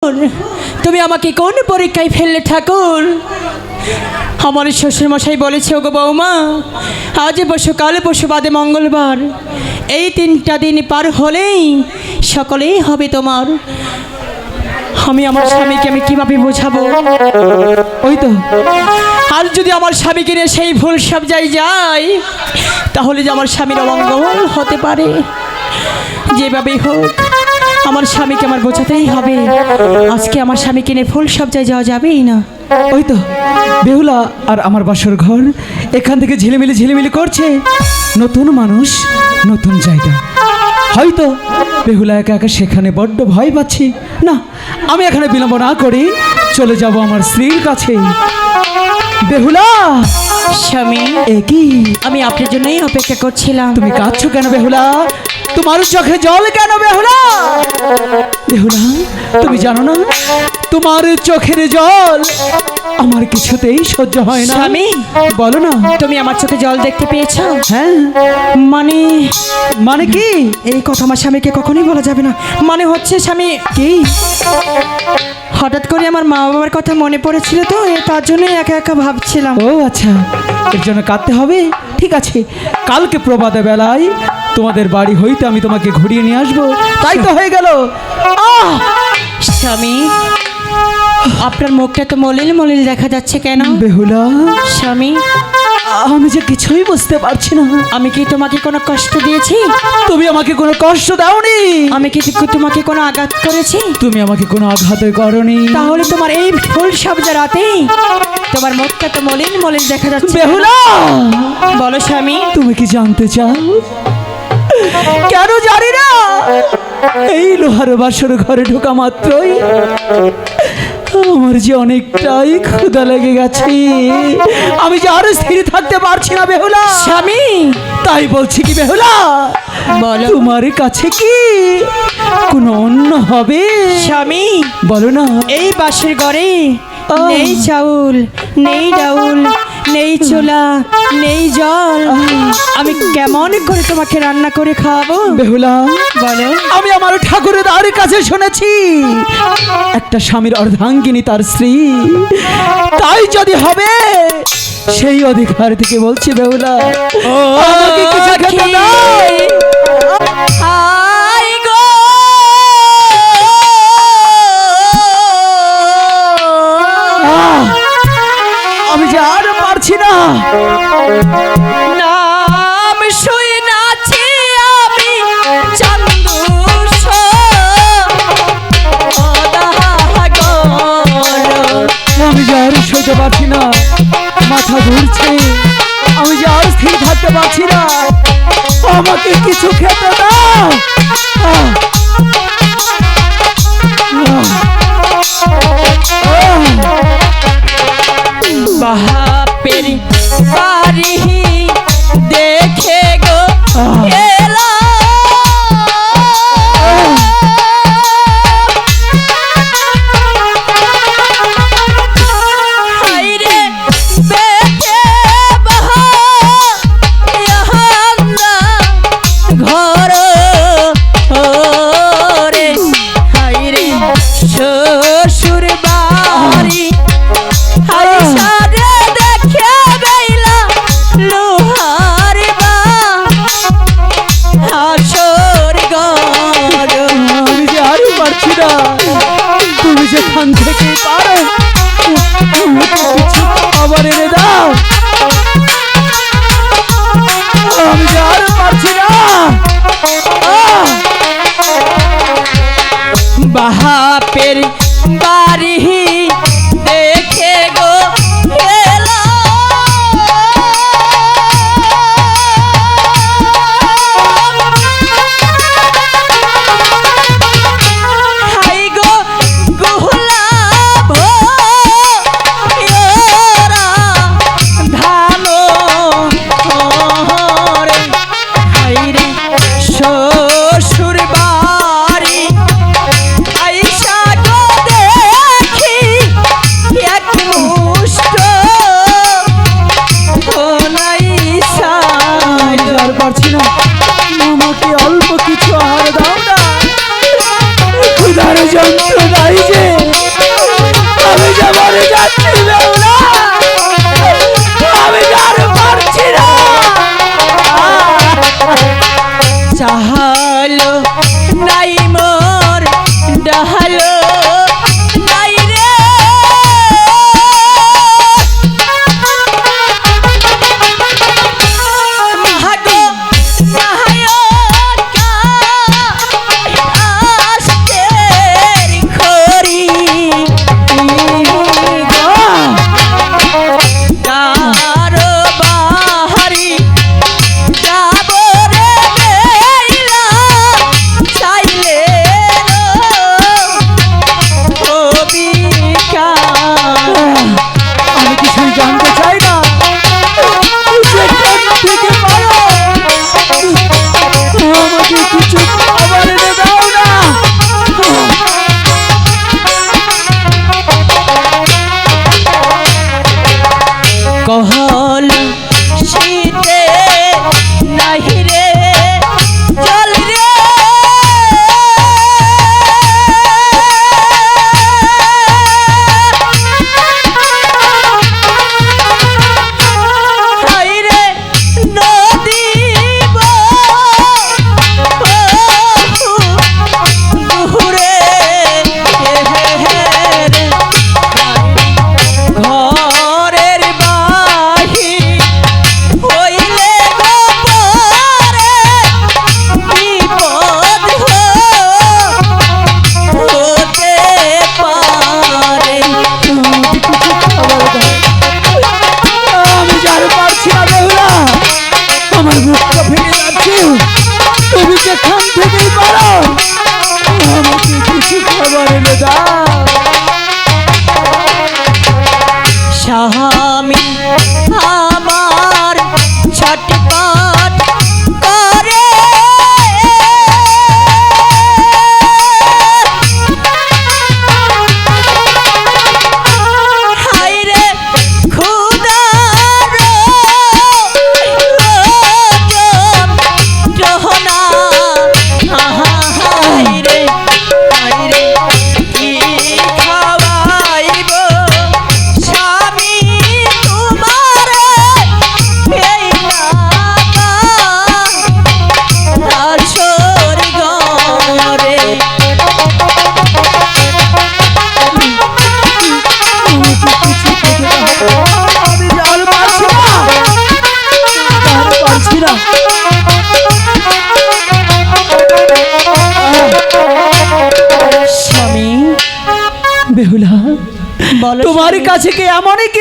তুমি আমাকে কোন পরীক্ষায় ফেললে ঠাকুর? আমার শ্বশুর মশাই বলেছে, ওগো বৌমা, আজ পরশু কাল পরশু বাদে মঙ্গলবার, এই 3টা দিন পার হলেই সকলেই হবে তোমার। আমি আমার স্বামীকে আমি কিভাবে বোঝাবো? ওই তো আর যদি আমার স্বামীকে নিয়ে সেই ভুল সব যাই তাহলে যে আমার স্বামীর অমঙ্গল হতে পারে। যেভাবেই হোক আমার স্বামীকে আমার বোঝাতেই হবে। আজকে আমার স্বামীকে নিয়ে ফুল সব যাওয়া যাবেই না। ওই তো বেহুলা আর আমার বাসর ঘর এখান থেকে ঝিলিমিলি করছে। নতুন মানুষ, নতুন জায়গা। হয়তো বেহুলা একা একা সেখানে বড্ড ভয় পাচ্ছি। না, আমি এখানে বিলম্ব না করি চলে যাব আমার স্ত্রীর কাছে। বেহুলা, স্বামী, এ কি? আমি আপনার জন্যই অপেক্ষা করছিলাম। তুমি কাঁদছো কেন বেহুলা? তোমার চোখে জল কেন বেহুলা? বেহুলা, তুমি জানো না তোমার চোখের জল আমার কিছুতেই সহ্য হয় না। স্বামী, বলো না। তুমি আমার চোখে জল দেখতে পেয়েছো? হ্যাঁ। মানে কি? এই কথা আমার স্বামীকে কখনোই বলা যাবে না। মানে হচ্ছে স্বামী, কি? হঠাৎ করে আমার মা বাবার কথা মনে পড়েছিল তো, তার জন্য একা একা ভাবছিলাম। ও আচ্ছা, এর জন্য কাঁদতে হবে। ঠিক আছে, কালকে প্রভাতে বেলায় তোমাদের বাড়ি হইতে আমি তোমাকে ঘুরিয়ে নিয়ে আসবো। তাই তো হয়ে গেল। স্বামী, আপনার মুখটা তো মলিল দেখা যাচ্ছে কেন? বেহুলা, স্বামী, আমি যে কিছুই বুঝতে পারছি না। আমি কি তোমাকে কোনো কষ্ট দিয়েছি? তুমি আমাকে কোনো কষ্ট দাওনি। আমি কি তোমাকে কোনো আঘাত করেছি? তুমি আমাকে কোনো আঘাত করনি। তাহলে তোমার এই ফুল সবজা রাতে তোমার মুখটা তো মলিন দেখা যাচ্ছে। বেহুলা, বলো স্বামী। তুমি কি জানতে চাও? কেন জানি না, এই লোহার বাসর ঘরে ঢোকা মাত্রই আমার যে অনেকটাই ক্ষুধা লেগে গেছে। আমি যে আর স্থির থাকতে পারছি না বেহুলা। স্বামী, তাই বলছি কি বেহুলা, বলো। তোমার কাছে কি কোনো অন্য হবে? স্বামী, বলো না। এই বাসের ঘরে নেই চাউল, নেই ডাউল, নেই চুলা, নেই জল। আমি কেমন করে তোমাকে রান্না করে খাওয়াবো? বেহুলা, বলো। আমি আমার ঠাকুরের কাছে শুনেছি একটা স্বামীর অর্ধাঙ্গিনী তার স্ত্রী। তাই যদি হবে সেই অধিকার থেকে বলছি বেহুলা, আমাকে কিছু খেতে দাও। আমি যে আর পারছি না। নাম শুই নাছি আমি চান্দুস আমি যে আর সইতে পারছি না, মাথা ঘুরছে। আমি যে আর স্থির থাকতে পারছি না, আমাকে কিছু খেতে দাও। বাপের বাড়ি দেখে গো এলা হাইরে বেটে বাহা ইহান্দা ঘর রে হাইরে শ্বশুর বাড়ি হাইসারে দেখে বেলা লোহার বা হাসর গর। আমি যে আর পারছি না। তুমি যেখান থেকে পারো আমাকে কিছু খাবার এনে দাও। আমি যে আর পারছি না। বাপের বাড়ি দেখে গো এলা হাই গো গোলাপ ইয়োরা ধানো রে হাই রে শ্বশুর বাড়ি আইসা গো দেখি এক বেহুলা বলো তোমার স্বামী। কাছে কি এমনই কিছু